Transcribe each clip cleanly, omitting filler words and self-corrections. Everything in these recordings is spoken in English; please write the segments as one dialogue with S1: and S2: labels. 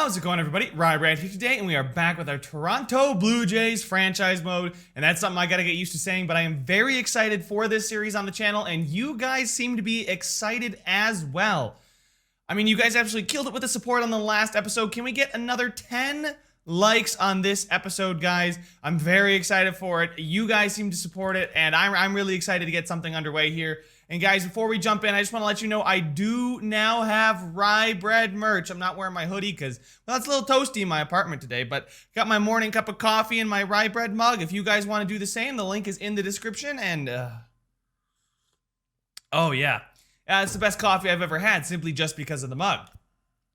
S1: How's it going, everybody? Ryan here today, and we are back with our Toronto Blue Jays franchise mode, and that's something I gotta get used to saying, but I am very excited for this series on the channel, and you guys seem to be excited as well. I mean, you guys absolutely killed it with the support on the last episode. Can we get another 10 likes on this episode, guys? I'm very excited for it. You guys seem to support it, and I'm really excited to get something underway here. And guys, before we jump in, I just want to let you know I do now have rye bread merch. I'm not wearing my hoodie because, well, it's a little toasty in my apartment today, but got my morning cup of coffee in my rye bread mug. If you guys want to do the same, the link is in the description. And, oh yeah, it's the best coffee I've ever had, simply just because of the mug.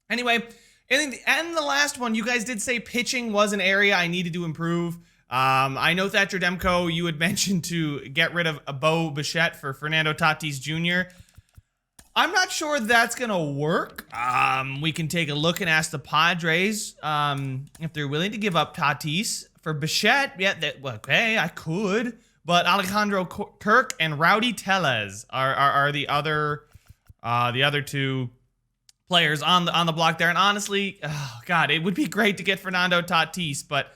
S1: Anyway, in the last one, you guys did say pitching was an area I needed to improve. I know Thatcher Demko, you had mentioned to get rid of Bo Bichette for Fernando Tatis Jr. I'm not sure that's gonna work. We can take a look and ask the Padres if they're willing to give up Tatis for Bichette. Yeah, okay, I could, but Alejandro Kirk and Rowdy Tellez are the other two players on the block there. And honestly, oh God, it would be great to get Fernando Tatis, but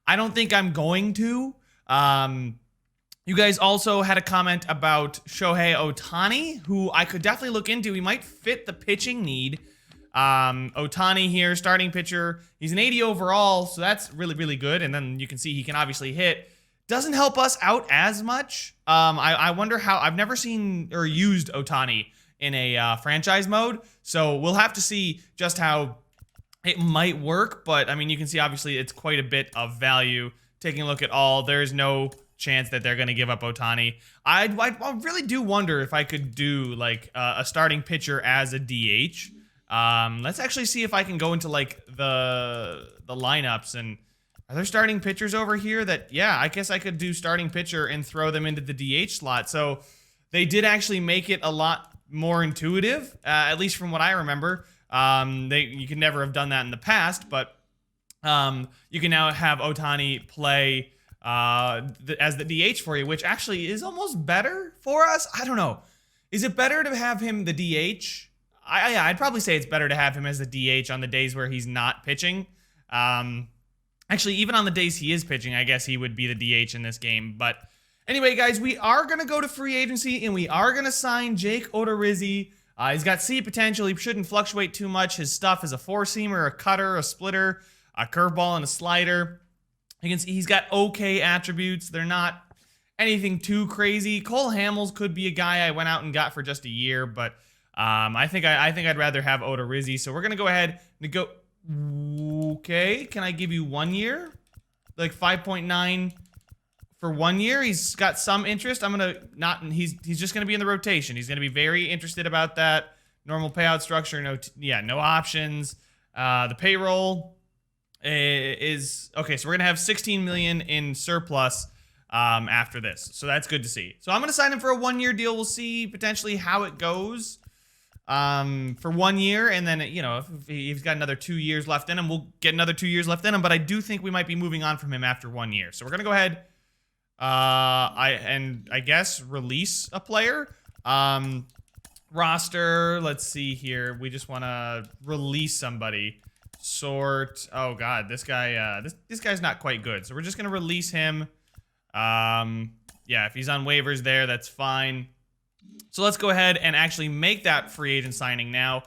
S1: I don't think I'm going to. You guys also had a comment about Shohei Ohtani, who I could definitely look into. He might fit the pitching need. Ohtani here, starting pitcher. He's an 80 overall, so that's really, really good. And then you can see he can obviously hit. Doesn't help us out as much. I wonder how. I've never seen or used Ohtani in a franchise mode, so we'll have to see just how it might work, but I mean, you can see obviously it's quite a bit of value. Taking a look at all, there's no chance that they're going to give up Ohtani. I really do wonder if I could do like a starting pitcher as a DH. Let's actually see if I can go into like the lineups, and are there starting pitchers over here that, yeah, I guess I could do starting pitcher and throw them into the DH slot. So they did actually make it a lot more intuitive, at least from what I remember. You could never have done that in the past, but you can now have Ohtani play as the DH for you, which actually is almost better for us. I don't know. Is it better to have him the DH? I'd probably say it's better to have him as the DH on the days where he's not pitching. Actually, even on the days he is pitching, I guess he would be the DH in this game. But anyway, guys, we are going to go to free agency, and we are going to sign Jake Odorizzi. He's got C potential. He shouldn't fluctuate too much. His stuff is a four-seamer, a cutter, a splitter, a curveball, and a slider. You can see he's got okay attributes. They're not anything too crazy. Cole Hamels could be a guy I went out and got for just a year, but I think I'd rather have Odorizzi. So we're gonna go ahead and go. Okay, can I give you 1 year? Like 5.9 for 1 year. He's got some interest. I'm gonna not. He's just gonna be in the rotation. He's gonna be very interested about that. Normal payout structure. No options. The payroll is okay. So we're gonna have 16 million in surplus after this. So that's good to see. So I'm gonna sign him for a 1 year deal. We'll see potentially how it goes for 1 year, and then if he's got another 2 years left in him, we'll get another 2 years left in him. But I do think we might be moving on from him after 1 year. So we're gonna go ahead. I guess release a player. Roster, let's see here. We just want to release somebody. Sort. Oh God, this guy. This guy's not quite good. So we're just gonna release him. Yeah, if he's on waivers there, that's fine. So let's go ahead and actually make that free agent signing now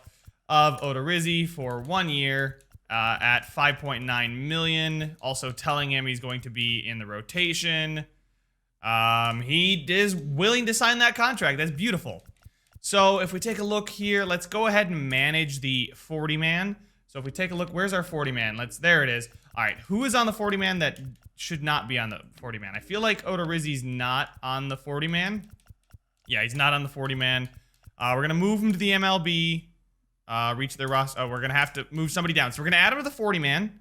S1: of Odorizzi for 1 year at 5.9 million. Also telling him he's going to be in the rotation. He is willing to sign that contract. That's beautiful. So if we take a look here, let's go ahead and manage the 40-man. So if we take a look, where's our 40-man? There it is. All right, who is on the 40-man that should not be on the 40-man? I feel like Odorizzi's not on the 40-man. Yeah, he's not on the 40-man. We're going to move him to the MLB. Reach their roster. Oh, we're going to have to move somebody down. So we're going to add him to the 40-man.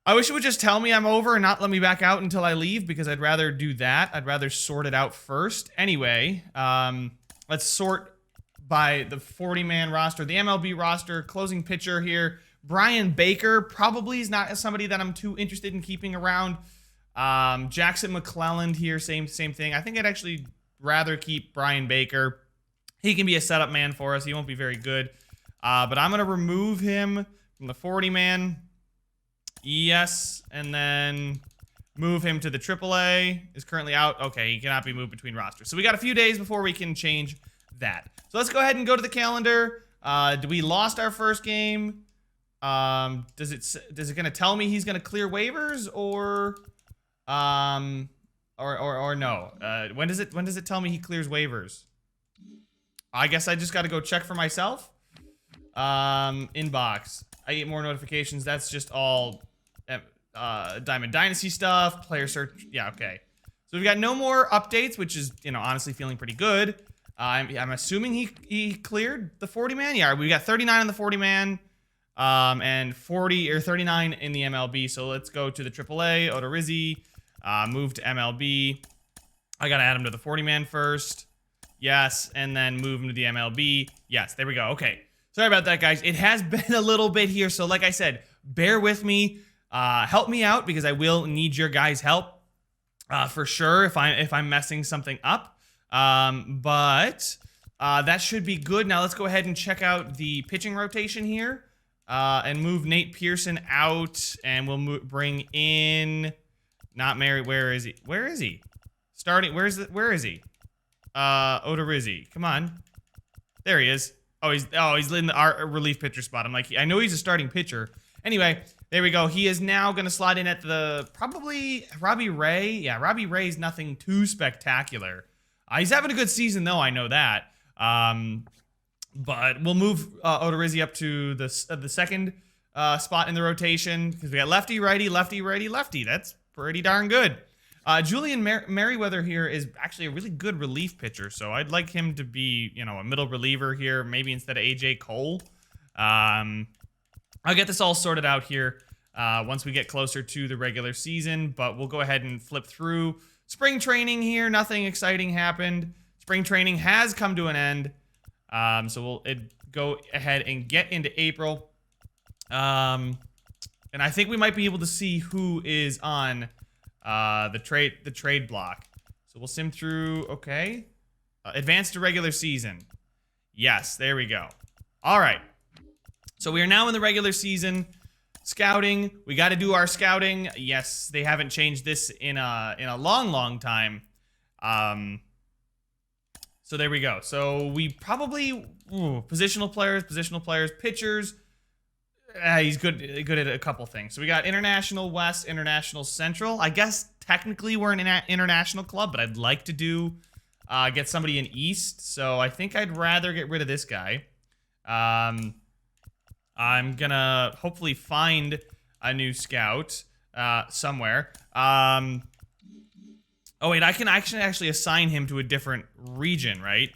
S1: I wish it would just tell me I'm over and not let me back out until I leave, because I'd rather do that. I'd rather sort it out first. Anyway, let's sort by the 40-man roster. The MLB roster, closing pitcher here. Brian Baker probably is not somebody that I'm too interested in keeping around. Jackson McClelland here, same thing. I think I'd actually rather keep Brian Baker. He can be a setup man for us. He won't be very good. But I'm going to remove him from the 40-man. Yes, and then move him to the AAA. Is currently out. Okay, he cannot be moved between rosters. So we got a few days before we can change that. So let's go ahead and go to the calendar. We lost our first game. Does it gonna tell me he's gonna clear waivers or no? When does it tell me he clears waivers? I guess I just got to go check for myself. Inbox. I get more notifications. That's just all Diamond Dynasty stuff. Player search. Yeah, okay. So we've got no more updates, which is, honestly feeling pretty good. I'm assuming he cleared the 40-man. Yeah, we got 39 on the 40-man, and 40 or 39 in the MLB. So let's go to the AAA. Odorizzi, move to MLB. I gotta add him to the 40-man first. Yes, and then move him to the MLB. Yes, there we go. Okay. Sorry about that, guys. It has been a little bit here, so like I said, bear with me. Help me out because I will need your guys' help for sure if I'm messing something up. But that should be good. Now let's go ahead and check out the pitching rotation here and move Nate Pearson out, and we'll bring in not Mary. Where is he? Where is he? Starting. Where is he? Odorizzi. Come on. There he is. Oh, he's in the relief pitcher spot. I'm like, I know he's a starting pitcher. Anyway, there we go. He is now going to slide in at the, probably, Robbie Ray. Yeah, Robbie Ray's nothing too spectacular. He's having a good season, though. I know that. But we'll move Odorizzi up to the second spot in the rotation because we got lefty, righty, lefty, righty, lefty. That's pretty darn good. Julian Merriweather here is actually a really good relief pitcher, so I'd like him to be, a middle reliever here, maybe instead of AJ Cole. I'll get this all sorted out here once we get closer to the regular season, but we'll go ahead and flip through spring training here. Nothing exciting happened. Spring training has come to an end, so we'll go ahead and get into April. And I think we might be able to see who is on the trade block. So we'll sim through. Okay. Advance to regular season. Yes, there we go. All right. So we are now in the regular season. Scouting. We got to do our scouting. Yes, they haven't changed this in a long time. So there we go. So we probably positional players, pitchers. He's good at a couple things. So we got International West, International Central. I guess technically we're an international club, but I'd like to do get somebody in East. So I think I'd rather get rid of this guy. I'm gonna hopefully find a new scout somewhere. Oh wait, I can actually assign him to a different region, right?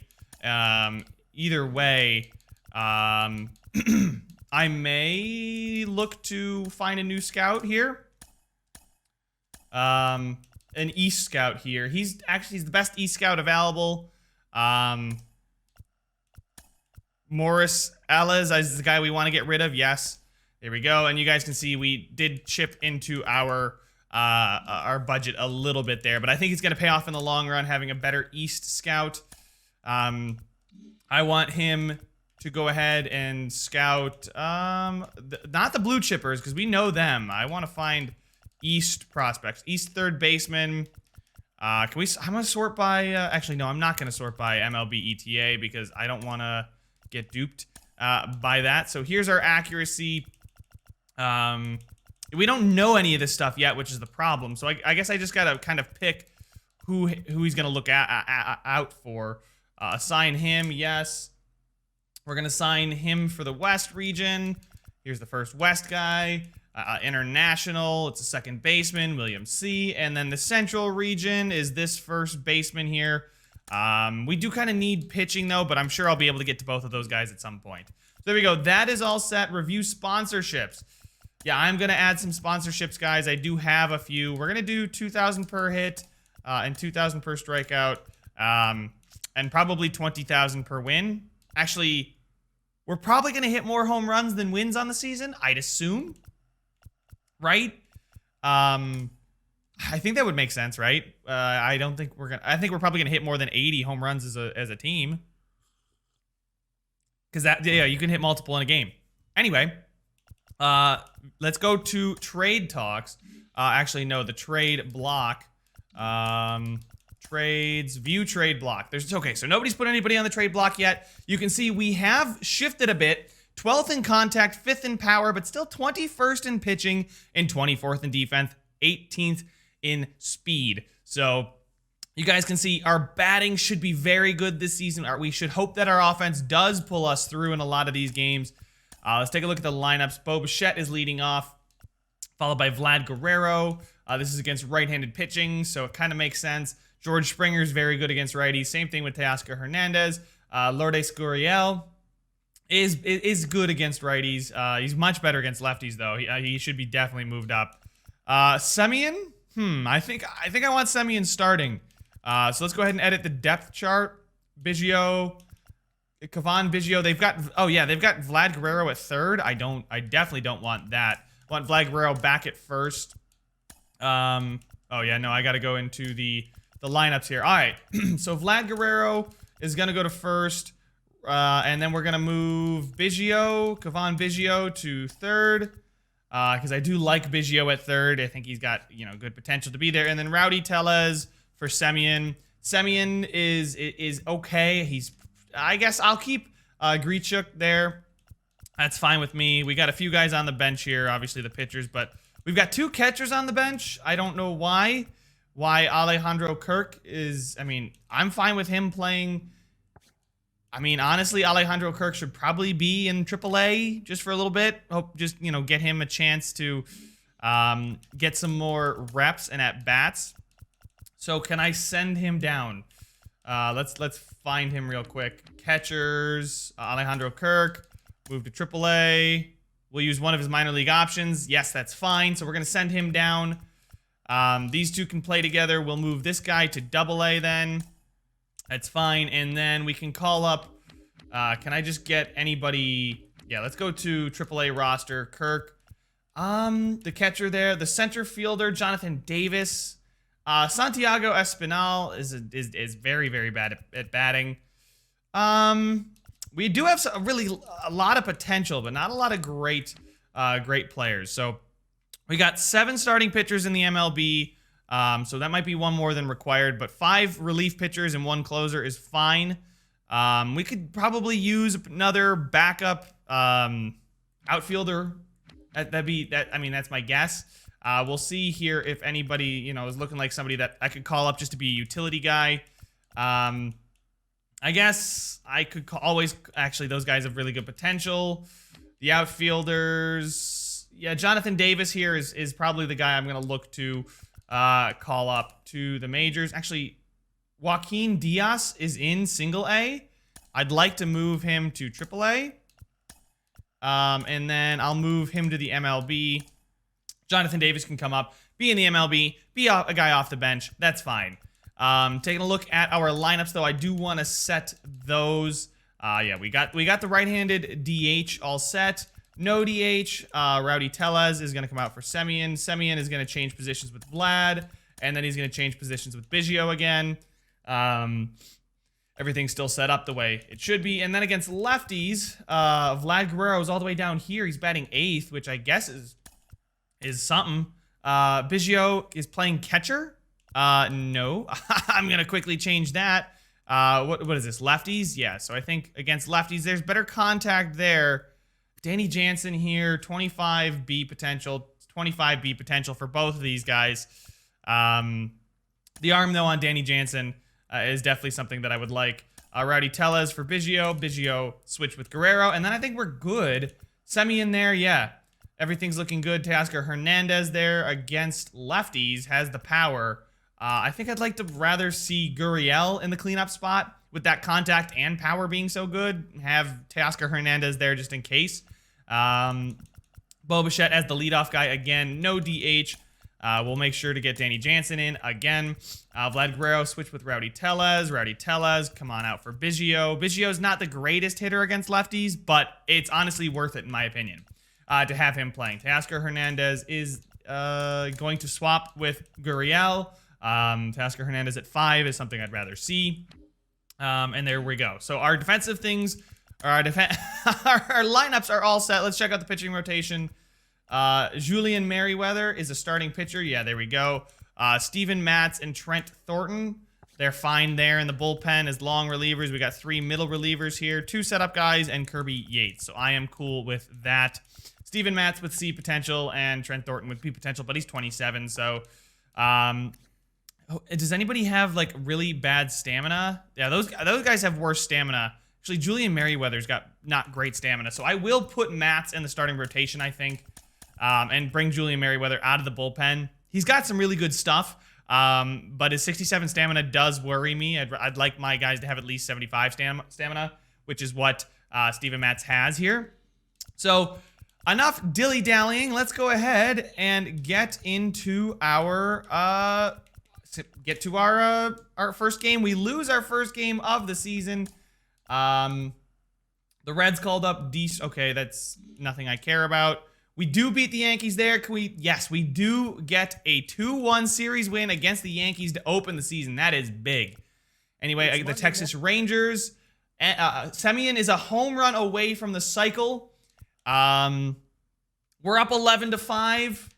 S1: Either way, I may look to find a new scout here. An East scout here. He's the best East scout available. Morris Ellis is the guy we want to get rid of. Yes. There we go. And you guys can see we did chip into our budget a little bit there, but I think it's going to pay off in the long run having a better East scout. I want him to go ahead and scout, not the blue chippers, because we know them. I want to find East prospects. East third baseman. I'm going to sort by, actually, no, I'm not going to sort by MLB ETA because I don't want to get duped by that. So here's our accuracy. We don't know any of this stuff yet, which is the problem. So I guess I just got to kind of pick who he's going to look out for. Assign him, yes. We're going to sign him for the West region. Here's the first West guy. International, it's a second baseman, William C. And then the Central region is this first baseman here. We do kind of need pitching, though, but I'm sure I'll be able to get to both of those guys at some point. So there we go. That is all set. Review sponsorships. Yeah, I'm going to add some sponsorships, guys. I do have a few. We're going to do 2,000 per hit and 2,000 per strikeout and probably 20,000 per win. Actually, we're probably going to hit more home runs than wins on the season, I'd assume. Right? I think that would make sense, right? I think we're probably going to hit more than 80 home runs as a team. Because yeah, you can hit multiple in a game. Anyway, let's go to trade talks. Actually, no, the trade block. Trades, view trade block. Okay, so nobody's put anybody on the trade block yet. You can see we have shifted a bit. 12th in contact, 5th in power, but still 21st in pitching and 24th in defense, 18th in speed. So you guys can see our batting should be very good this season. We should hope that our offense does pull us through in a lot of these games. Let's take a look at the lineups. Bo Bichette is leading off, followed by Vlad Guerrero. This is against right-handed pitching, so it kind of makes sense. George Springer is very good against righties. Same thing with Teoscar Hernandez. Lourdes Gurriel is good against righties. He's much better against lefties, though. He should be definitely moved up. Semien? I think I want Semien starting. So let's go ahead and edit the depth chart. Biggio, Cavan Biggio. They've got Vlad Guerrero at third. I definitely don't want that. I want Vlad Guerrero back at first. Oh yeah, no, I got to go into the lineups here. All right, so Vlad Guerrero is gonna go to first, and then we're gonna move Cavan Biggio to third, because I do like Biggio at third. I think he's got good potential to be there. And then Rowdy Tellez for Semien. Semien is okay. I guess I'll keep Grichuk there. That's fine with me. We got a few guys on the bench here, obviously the pitchers, but we've got 2 catchers on the bench. I don't know why Alejandro Kirk is, I'm fine with him playing. Honestly, Alejandro Kirk should probably be in AAA just for a little bit. Hope just, get him a chance to get some more reps and at-bats. So can I send him down? Let's find him real quick. Catchers, Alejandro Kirk, move to AAA. We'll use one of his minor league options. Yes, that's fine. So we're going to send him down. These two can play together. We'll move this guy to AA then. That's fine. And then we can call up, can I just get anybody? Yeah, let's go to AAA roster. Kirk, the catcher there, the center fielder, Jonathan Davis. Santiago Espinal is very, very bad at batting. We do have a lot of potential, but not a lot of great players. So we got 7 starting pitchers in the MLB. So that might be one more than required, but 5 relief pitchers and 1 closer is fine. We could probably use another backup outfielder. That's my guess. We'll see here if anybody, is looking like somebody that I could call up just to be a utility guy. I guess I could actually, those guys have really good potential. The outfielders, yeah, Jonathan Davis here is probably the guy I'm going to look to call up to the majors. Actually, Joaquin Diaz is in single A. I'd like to move him to AAA. And then I'll move him to the MLB. Jonathan Davis can come up, be in the MLB, be a guy off the bench. That's fine. Taking a look at our lineups, though, I do want to set those. Yeah, we got the right-handed DH all set. No DH. Rowdy Tellez is going to come out for Semien. Semien is going to change positions with Vlad, and then he's going to change positions with Biggio again. Everything's still set up the way it should be. And then against lefties, Vlad Guerrero is all the way down here. He's batting 8th, which I guess is something. Biggio is playing catcher. No. I'm going to quickly change that. What is this? Lefties? Yeah, so I think against lefties, there's better contact there. Danny Jansen here, 25 B potential. 25 B potential for both of these guys. The arm, though, on Danny Jansen is definitely something that I would like. Rowdy Tellez for Biggio. Biggio switch with Guerrero. And then I think we're good. Semien there, yeah. Everything's looking good. Teoscar Hernandez there against lefties has the power. I think I'd like to rather see Gurriel in the cleanup spot with that contact and power being so good. Have Teoscar Hernandez there just in case. Bo Bichette as the leadoff guy again. No DH. We'll make sure to get Danny Jansen in again. Vlad Guerrero switch with Rowdy Tellez. Rowdy Tellez, come on out for Biggio. Biggio's not the greatest hitter against lefties, but it's honestly worth it in my opinion to have him playing. Teoscar Hernandez is going to swap with Gurriel. Teoscar Hernandez at 5 is something I'd rather see. And there we go. So our defensive things our lineups are all set. Let's check out the pitching rotation. Julian Merriweather is a starting pitcher. Yeah, there we go. Steven Matz and Trent Thornton. They're fine there in the bullpen as long relievers. We got 3 middle relievers here, 2 setup guys, and Kirby Yates. So I am cool with that. Steven Matz with C potential and Trent Thornton with P potential, but he's 27. So, does anybody have like really bad stamina? Yeah, those guys have worse stamina. Actually, Julian Merriweather's got not great stamina. So I will put Matz in the starting rotation, I think, and bring Julian Merriweather out of the bullpen. He's got some really good stuff. But his 67 stamina does worry me. I'd like my guys to have at least 75 stamina, which is what Steven Matz has here. So enough dilly-dallying. Let's go ahead and get into our first game. We lose our first game of the season. The Reds called up okay, that's nothing I care about. We do beat the Yankees there. Yes, we do get a 2-1 series win against the Yankees to open the season. That is big. Anyway, the Texas Rangers. Semien is a home run away from the cycle. We're up 11-5.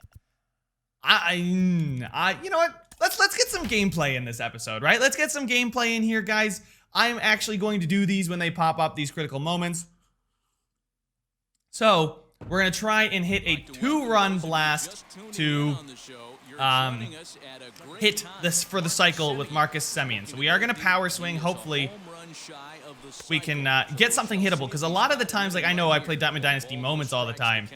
S1: You know what? Let's get some gameplay in this episode, right? Let's get some gameplay in here, guys. I'm actually going to do these when they pop up, these critical moments. So we're going to try and hit a 2-run blast to hit this for the cycle with Marcus Semien. So we are going to power swing. Hopefully we can get something hittable, because a lot of the times, like I know I play Diamond Dynasty Moments all the time,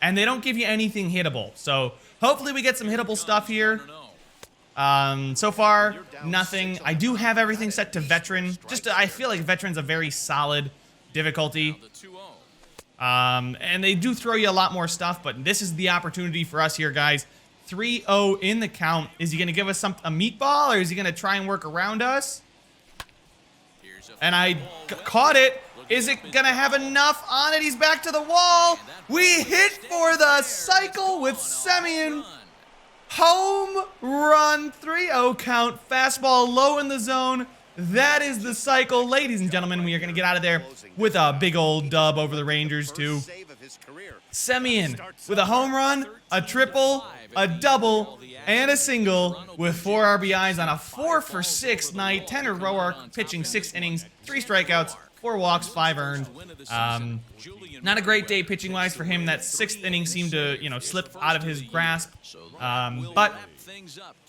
S1: and they don't give you anything hittable. So hopefully we get some hittable stuff here. So far, nothing. I do have everything set to Veteran. I feel like Veteran's a very solid difficulty. And they do throw you a lot more stuff, but this is the opportunity for us here, guys. 3-0 in the count. Is he going to give us a meatball, or is he going to try and work around us? And I caught it. Is it going to have enough on it? He's back to the wall. We hit for the cycle with Semien. Home run, 3-0 count. Fastball low in the zone. That is the cycle. Ladies and gentlemen, we are going to get out of there with a big old dub over the Rangers, too. Semien with a home run, a triple, a double, and a single with 4 RBIs on a 4-for-6 night. Tanner Roark pitching 6 innings, 3 strikeouts, 4 walks, 5 earned. Not a great day pitching-wise for him. That 6th inning seemed to, slip out of his grasp. But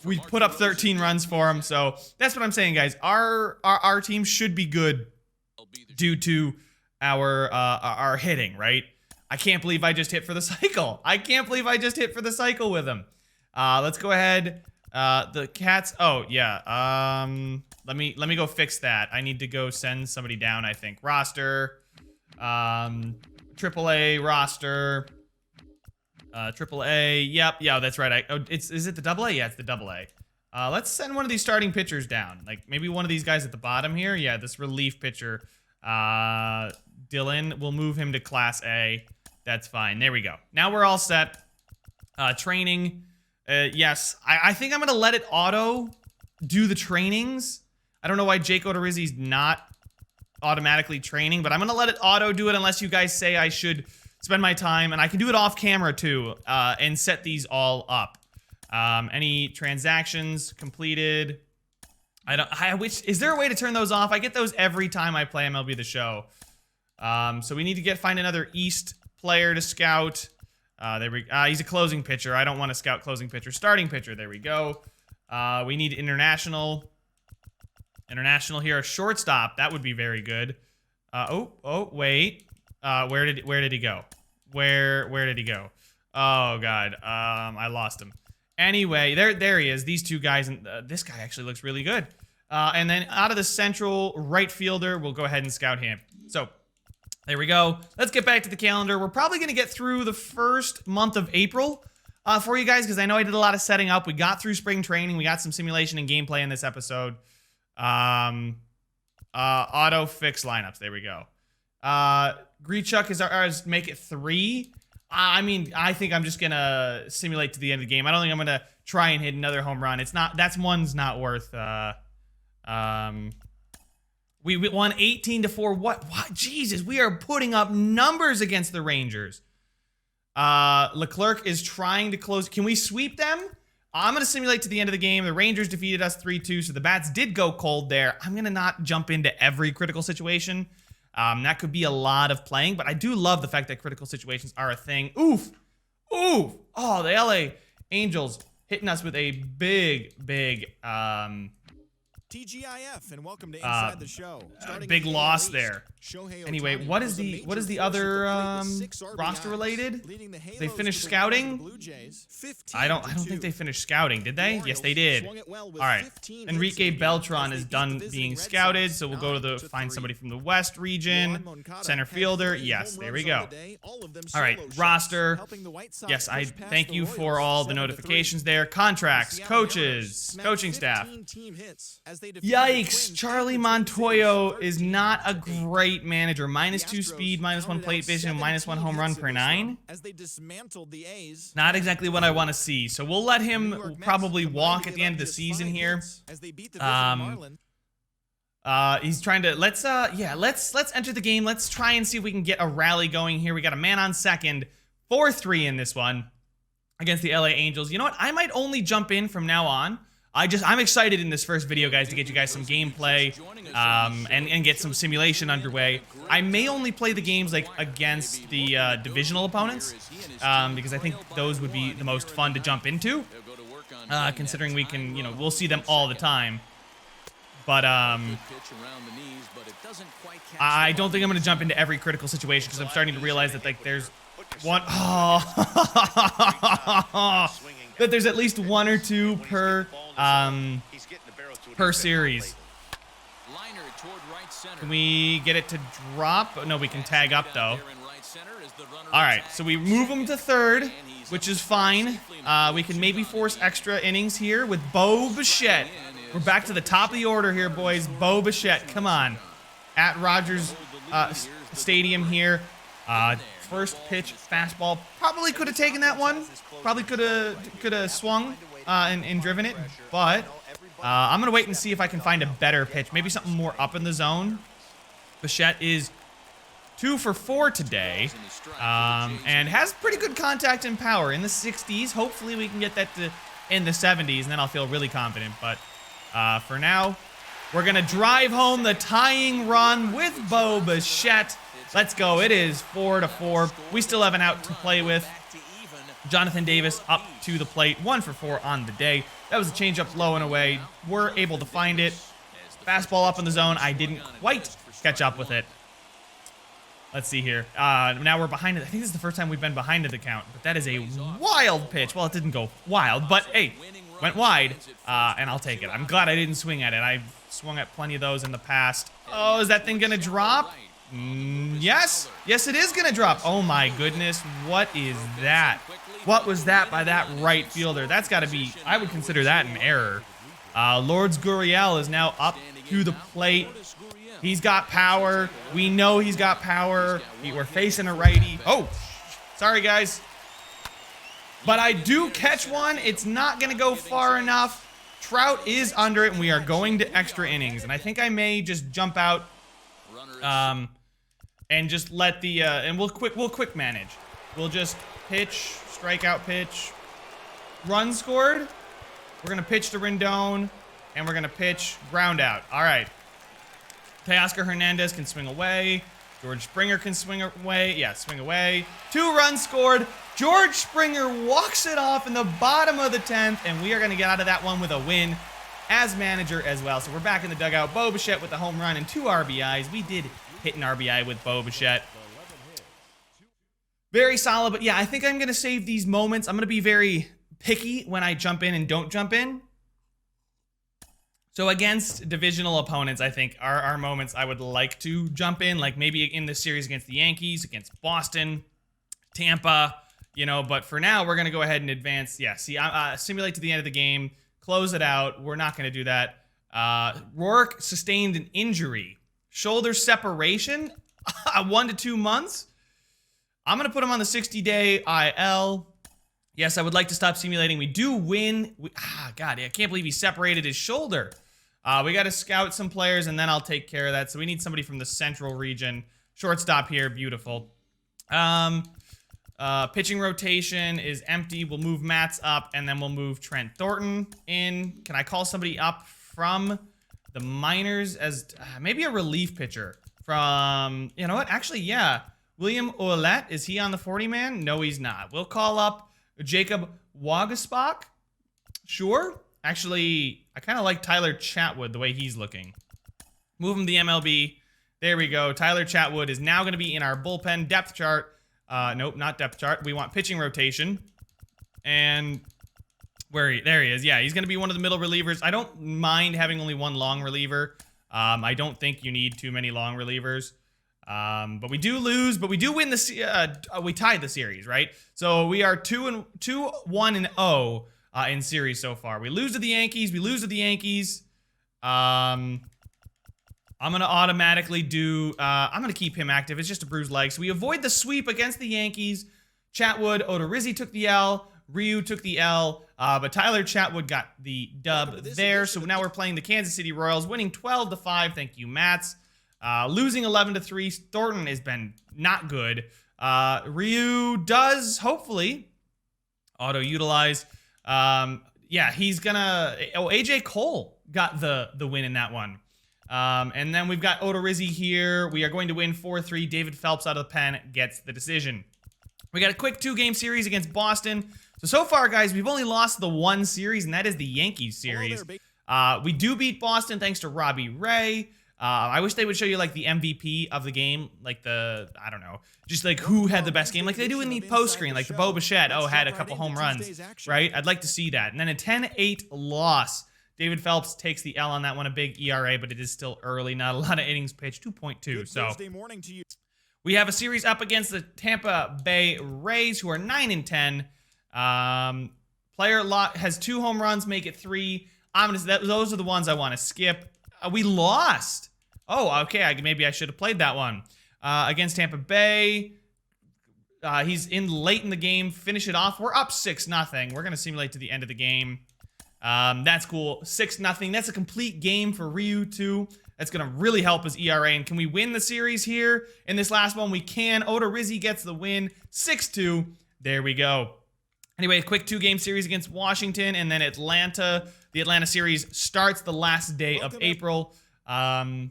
S1: we put up 13 runs for him, so that's what I'm saying, guys. Our team should be good due to our hitting, right? I can't believe I just hit for the cycle. I can't believe I just hit for the cycle with him. Let's go ahead. The Cats. Oh yeah. Let me go fix that. I need to go send somebody down, I think. Roster. AAA roster. AAA. Yep. Yeah, that's right. Is it the AA? Yeah, it's the AA. Let's send one of these starting pitchers down. Like maybe one of these guys at the bottom here. Yeah, this relief pitcher. Dylan. We'll move him to Class A. That's fine. There we go. Now we're all set. Training. Yes. I think I'm going to let it auto do the trainings. I don't know why Jake Odorizzi's not automatically training, but I'm going to let it auto do it unless you guys say I should spend my time. And I can do it off camera too, and set these all up. Any transactions completed? Is there a way to turn those off? I get those every time I play MLB The Show. So we need to find another East player to scout. He's a closing pitcher. I don't want to scout closing pitcher. Starting pitcher. There we go. We need international. International here. A shortstop. That would be very good. Wait. Where did he go? Where did he go? Oh God. I lost him. Anyway, there he is. These two guys, and this guy actually looks really good. And then out of the central right fielder, we'll go ahead and scout him. So there we go. Let's get back to the calendar. We're probably going to get through the first month of April for you guys, because I know I did a lot of setting up. We got through spring training. We got some simulation and gameplay in this episode. Auto fix lineups. There we go. Grichuk is ours. Make it 3. I mean, I think I'm just going to simulate to the end of the game. I don't think I'm going to try and hit another home run. One's not worth, We won 18-4. What? Jesus, we are putting up numbers against the Rangers. Leclerc is trying to close. Can we sweep them? I'm going to simulate to the end of the game. The Rangers defeated us 3-2, so the bats did go cold there. I'm going to not jump into every critical situation. That could be a lot of playing, but I do love the fact that critical situations are a thing. Oof. Oof. Oh, the LA Angels hitting us with a big
S2: TGIF and welcome to Inside the Show.
S1: Big loss there. Anyway, what is the other roster related? They finished scouting? I don't think they finished scouting, did they? Yes, they did. All right. Enrique Beltran is done being scouted, so we'll go to find somebody from the West region. Center fielder. Yes, there we go. All right, roster. Yes, I thank you for all the notifications there. Contracts, coaches, coaching staff. Yikes, Charlie Montoyo is not a great manager. -2 speed, -1 plate vision, -1 home run per 9. Not exactly what I want to see. So we'll let him probably walk at the end of the season here. He's trying to let's enter the game. Let's try and see if we can get a rally going here. We got a man on second, 4-3 in this one against the LA Angels. You know what? I might only jump in from now on. I'm excited in this first video, guys, to get you guys some gameplay and get some simulation underway. I may only play the games like against the divisional opponents because I think those would be the most fun to jump into, considering we can, we'll see them all the time. But I don't think I'm going to jump into every critical situation because I'm starting to realize that there's one. That there's at least 1 or 2 per series. Can we get it to drop? No, we can tag up though. All right, so we move him to third, which is fine. We can maybe force extra innings here with Bo Bichette. We're back to the top of the order here, boys. Bo Bichette, come on. At Rogers Stadium here. First pitch fastball. Probably could have taken that one. Probably could have swung and driven it. But I'm gonna wait and see if I can find a better pitch. Maybe something more up in the zone. Bichette is 2 for 4 today, and has pretty good contact and power in the 60s. Hopefully we can get that to in the 70s, and then I'll feel really confident. But for now, we're gonna drive home the tying run with Bo Bichette. Let's go. It is 4-4. We still have an out to play with. Jonathan Davis up to the plate. 1 for 4 on the day. That was a changeup low and away. We're able to find it. Fastball up in the zone. I didn't quite catch up with it. Let's see here. Now we're behind it. I think this is the first time we've been behind at the count. But that is a wild pitch. Well, it didn't go wild, but hey, went wide. And I'll take it. I'm glad I didn't swing at it. I've swung at plenty of those in the past. Oh, is that thing going to drop? Yes. Yes, it is going to drop. Oh, my goodness. What is that? What was that by that right fielder? That's got to be, I would consider that an error. Lourdes Gurriel is now up to the plate. He's got power. We know he's got power. We're facing a righty. Oh, sorry, guys. But I do catch one. It's not going to go far enough. Trout is under it, and we are going to extra innings. And I think I may just jump out and just let the and we'll quick manage. We'll just pitch, strikeout pitch, run scored. We're gonna pitch to Rendon, and we're gonna pitch ground out. All right. Teoscar Hernandez can swing away. George Springer can swing away. Yeah, swing away. 2 runs scored. George Springer walks it off in the bottom of the 10th, and we are gonna get out of that one with a win as manager as well. So we're back in the dugout. Bo Bichette with a home run and 2 RBIs. We did hit an RBI with Bo Bichette. Very solid, but yeah, I think I'm going to save these moments. I'm going to be very picky when I jump in and don't jump in. So against divisional opponents, I think are moments I would like to jump in, like maybe in this series against the Yankees, against Boston, Tampa, but for now, we're going to go ahead and advance. Yeah, see, simulate to the end of the game, close it out. We're not going to do that. Rourke sustained an injury. Shoulder separation, 1 to 2 months. I'm going to put him on the 60-day IL. Yes, I would like to stop simulating. We do win. God, I can't believe he separated his shoulder. We got to scout some players, and then I'll take care of that. So we need somebody from the central region. Shortstop here, beautiful. Pitching rotation is empty. We'll move Mats up, and then we'll move Trent Thornton in. Can I call somebody up from the minors as maybe a relief pitcher from, you know what? Actually, yeah. William Ouellette, is he on the 40-man? No, he's not. We'll call up Jacob Waguespack. Sure. Actually, I kind of like Tyler Chatwood, the way he's looking. Move him to the MLB. There we go. Tyler Chatwood is now going to be in our bullpen depth chart. Nope, not depth chart. We want pitching rotation. And there he is. Yeah, he's going to be one of the middle relievers. I don't mind having only one long reliever. I don't think you need too many long relievers. But we do lose, but we do win the we tied the series, right? So we are 2-1-0 in series so far. We lose to the Yankees. I'm gonna automatically do I'm gonna keep him active. It's just a bruised leg. So we avoid the sweep against the Yankees. Chatwood, Odorizzi took the L. Ryu took the L, but Tyler Chatwood got the dub there. So now we're playing the Kansas City Royals, winning 12-5. Thank you, Mats. Losing 11-3. Thornton has been not good. Ryu does hopefully auto-utilize. Yeah, he's gonna. Oh, AJ Cole got the win in that one. And then we've got Odorizzi here. We are going to win 4-3. David Phelps out of the pen gets the decision. We got a quick 2-game series against Boston. So far, guys, we've only lost the one series, and that is the Yankees series. We do beat Boston thanks to Robbie Ray. I wish they would show you, like, the MVP of the game. Like, I don't know, just, like, who had the best game. Like they do in the post screen, like the Bo Bichette, had a couple home runs, right? I'd like to see that. And then a 10-8 loss. David Phelps takes the L on that one, a big ERA, but it is still early. Not a lot of innings pitched, 2.2. So we have a series up against the Tampa Bay Rays, who are 9-10. Player lot has 2 home runs, make it 3. Those are the ones I want to skip. We lost. Oh, okay. Maybe I should have played that one against Tampa Bay. He's in late in the game. Finish it off. We're up 6-0. We're gonna simulate to the end of the game. That's cool. 6-0. That's a complete game for Ryu too. That's going to really help his ERA. And can we win the series here? In this last one, we can. Odorizzi gets the win. 6-2. There we go. Anyway, a quick 2-game series against Washington and then Atlanta. The Atlanta series starts the last day of April. Bichette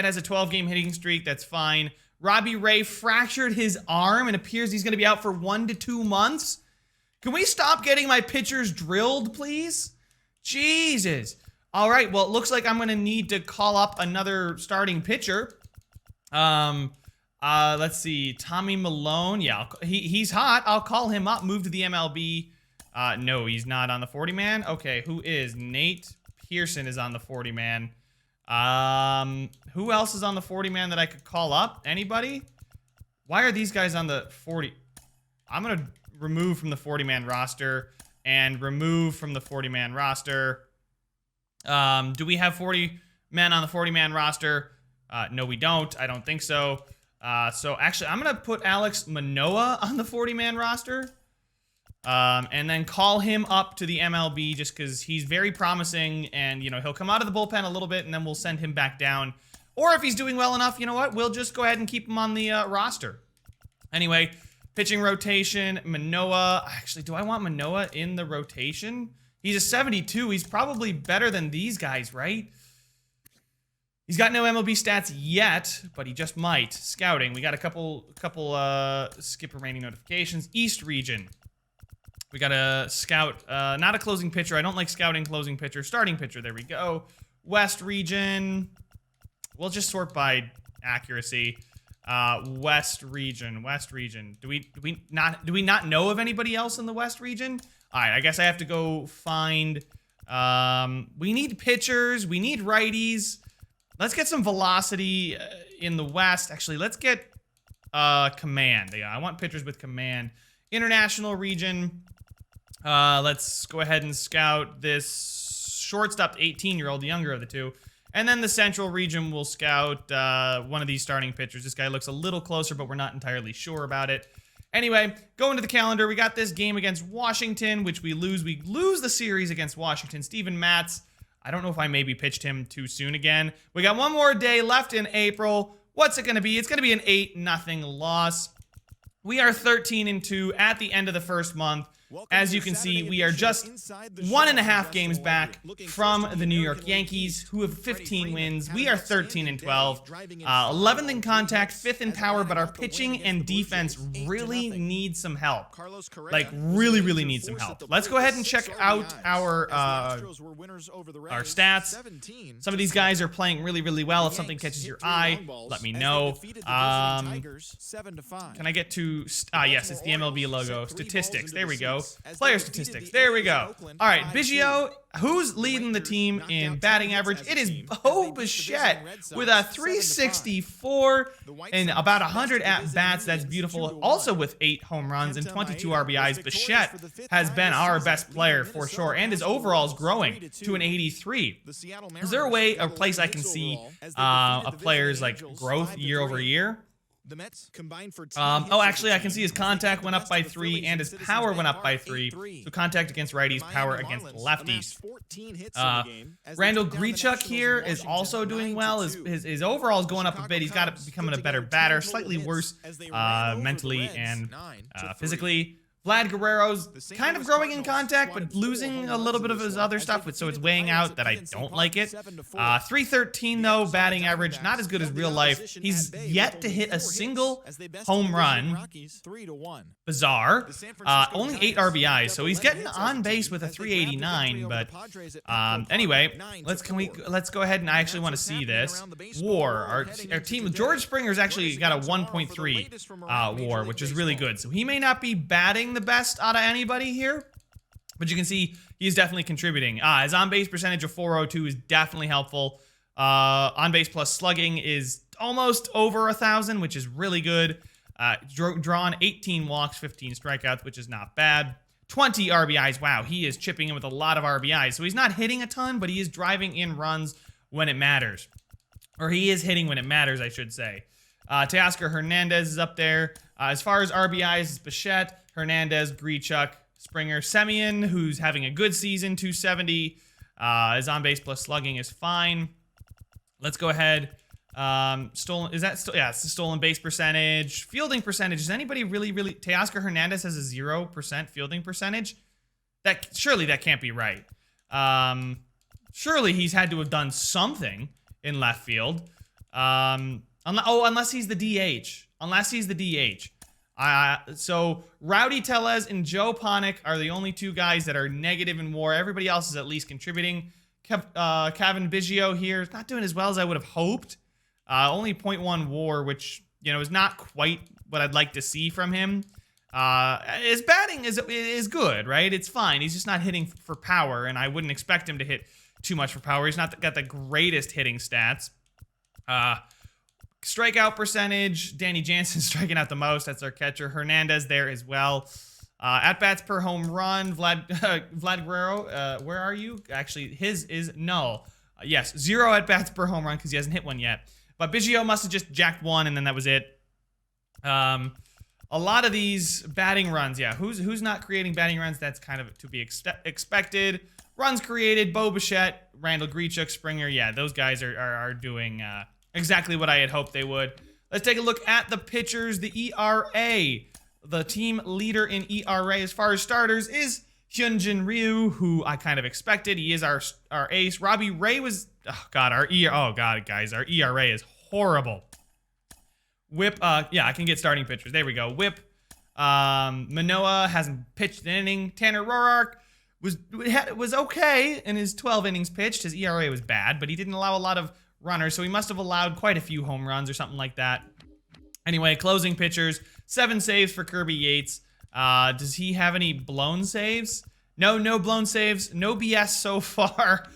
S1: has a 12-game hitting streak. That's fine. Robbie Ray fractured his arm and appears he's going to be out for 1 to 2 months. Can we stop getting my pitchers drilled, please? Jesus. All right, well, it looks like I'm going to need to call up another starting pitcher. Let's see. Tommy Malone. Yeah, he's hot. I'll call him up, move to the MLB. No, he's not on the 40-man. Okay, who is? Nate Pearson is on the 40-man. Who else is on the 40-man that I could call up? Anybody? Why are these guys on the 40? I'm going to remove from the 40-man roster and remove from the 40-man roster. Do we have 40 men on the 40-man roster? No, we don't. I don't think so. So actually, I'm going to put Alex Manoah on the 40-man roster. And then call him up to the MLB just because he's very promising and, you know, he'll come out of the bullpen a little bit and then we'll send him back down. Or if he's doing well enough, you know what? We'll just go ahead and keep him on the roster. Anyway, pitching rotation, Manoah. Actually, do I want Manoah in the rotation? He's a 72. He's probably better than these guys, right? He's got no MLB stats yet, but he just might. Scouting. We got a couple skip remaining notifications. East region. We got a scout, not a closing pitcher. I don't like scouting closing pitcher. Starting pitcher, there we go. West region. We'll just sort by accuracy. West region. Do we not know of anybody else in the West region? All right, I guess I have to go find. We need pitchers. We need righties. Let's get some velocity in the West. Actually, let's get command. Yeah, I want pitchers with command. International region. Let's go ahead and scout this shortstop 18-year-old, the younger of the two. And then the central region will scout one of these starting pitchers. This guy looks a little closer, but we're not entirely sure about it. Anyway, going to the calendar, we got this game against Washington, which we lose. We lose the series against Washington. Steven Matz I don't know if I maybe pitched him too soon again. We got one more day left in April. What's it going to be? It's going to be an 8-0 loss. We are 13-2 at the end of the first month. As you can see, we are just 1.5 games back from the New York Yankees, who have 15 wins. We are 13-12, 11th in contact, 5th in power, but our pitching and defense really need some help. Like, really need some help. Let's go ahead and check out our stats. Some of these guys are playing really well. If something catches your eye, let me know. Can I get to... yes, it's the MLB logo. Statistics. There we go. Player statistics. There we go. All right, Biggio, who's leading the team in batting average? It is Bo Bichette with a 364 and about 100 at-bats. That's beautiful. Also with 8 home runs and 22 RBIs. Bichette has been our best player for sure, and his overall is growing to an 83. Is there a place I can see a player's like growth year over year?
S2: The Mets combined for
S1: actually, I can see his contact went up by 3 and his power went up by 3. So contact against righties, power against lefties. Randall Grichuk here is also doing well. His overall is going up a bit. He's got to becoming a better batter, slightly worse mentally and physically. Vlad Guerrero's kind of growing in contact, but losing a little bit of his other stuff, so it's weighing out that I don't like it. 313, though, batting average, not as good as real life. He's yet to hit a single home run. Bizarre. Only 8 RBIs, so he's getting on base with a 389, but anyway, let's go ahead and I actually want to see this. WAR, our team, George Springer's actually got a 1.3 WAR, which is really good, so he may not be batting the best out of anybody here, but you can see he's definitely contributing. His on-base percentage of 402 is definitely helpful. On-base plus slugging is almost over 1,000, which is really good. Drawn 18 walks, 15 strikeouts, which is not bad. 20 RBIs. Wow, he is chipping in with a lot of RBIs. So he's not hitting a ton, but he is driving in runs when it matters. Or he is hitting when it matters, I should say. Teoscar Hernandez is up there. As far as RBIs, it's Bichette, Hernandez, Grichuk, Springer, Semien, who's having a good season, 270. His on-base plus slugging is fine. Let's go ahead. Stolen, is that still? Yeah, it's the stolen base percentage. Fielding percentage. Is anybody really? Teoscar Hernandez has a 0% fielding percentage. Surely that can't be right. Surely he's had to have done something in left field. Unless he's the DH. Unless he's the DH. So Rowdy Tellez and Joe Panik are the only 2 guys that are negative in WAR. Everybody else is at least contributing. Kevin Biggio here is not doing as well as I would have hoped. Only 0.1 WAR, which is not quite what I'd like to see from him. His batting is good, right? It's fine. He's just not hitting for power, and I wouldn't expect him to hit too much for power. He's not got the greatest hitting stats. Strikeout percentage, Danny Jansen striking out the most. That's our catcher. Hernandez there as well. At-bats per home run, Vlad Guerrero, where are you? Actually, his is null. Yes, 0 at-bats per home run because he hasn't hit one yet. But Biggio must have just jacked 1, and then that was it. A lot of these batting runs, yeah. Who's not creating batting runs? That's kind of to be expected. Runs created, Bo Bichette, Randall Grichuk, Springer. Yeah, those guys are doing... exactly what I had hoped they would. Let's take a look at the pitchers. The ERA. The team leader in ERA as far as starters is Hyunjin Ryu, who I kind of expected. He is our ace. Robbie Ray was... Oh, God. Guys. Our ERA is horrible. Whip. Yeah, I can get starting pitchers. There we go. Whip. Manoa hasn't pitched an inning. Tanner Roark was okay in his 12 innings pitched. His ERA was bad, but he didn't allow a lot of runners, so he must have allowed quite a few home runs or something like that. Anyway, closing pitchers, 7 saves for Kirby Yates. Does he have any blown saves? No blown saves. No BS so far.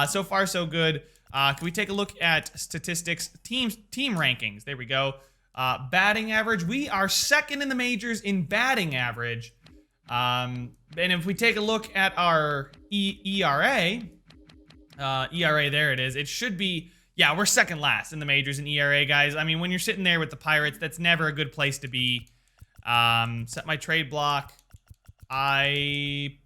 S1: So far, so good. Can we take a look at statistics? Team rankings. There we go. Batting average. We are second in the majors in batting average. And if we take a look at our ERA, there it is. It should be... Yeah, we're second last in the majors in ERA, guys. I mean, when you're sitting there with the Pirates, that's never a good place to be. Set my trade block. I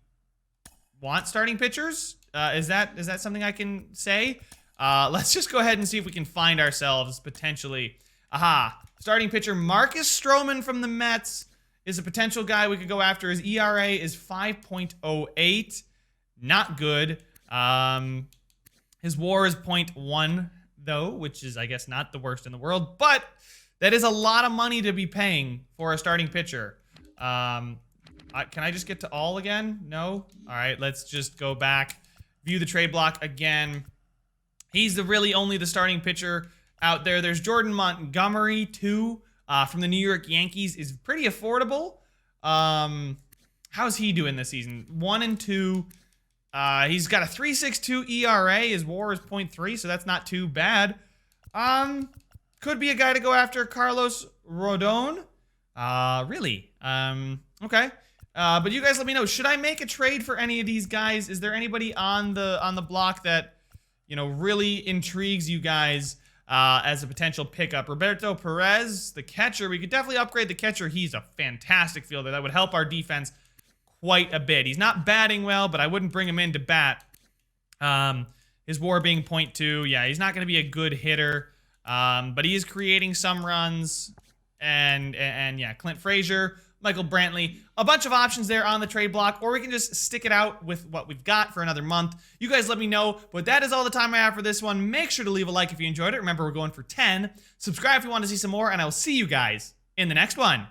S1: want starting pitchers. Is that something I can say? Let's just go ahead and see if we can find ourselves potentially. Aha. Starting pitcher Marcus Stroman from the Mets is a potential guy we could go after. His ERA is 5.08. Not good. His WAR is 0.1 though, which is I guess not the worst in the world, but that is a lot of money to be paying for a starting pitcher. Can I just get to all again? No? All right, let's just go back. View the trade block again. He's really only the starting pitcher out there. There's Jordan Montgomery, too, from the New York Yankees. Is pretty affordable. How's he doing this season? 1-2. He's got a 3.62 ERA. His WAR is 0.3, so that's not too bad. Could be a guy to go after. Carlos Rodon. Really? Okay. But you guys let me know. Should I make a trade for any of these guys? Is there anybody on the block that, you know, really intrigues you guys as a potential pickup? Roberto Perez, the catcher. We could definitely upgrade the catcher. He's a fantastic fielder. That would help our defense quite a bit. He's not batting well, but I wouldn't bring him in to bat. His WAR being 0.2. Yeah, he's not going to be a good hitter. But he is creating some runs. And yeah, Clint Frazier, Michael Brantley, a bunch of options there on the trade block, or we can just stick it out with what we've got for another month. You guys let me know, but that is all the time I have for this one. Make sure to leave a like if you enjoyed it. Remember, we're going for 10. Subscribe if you want to see some more, and I will see you guys in the next one.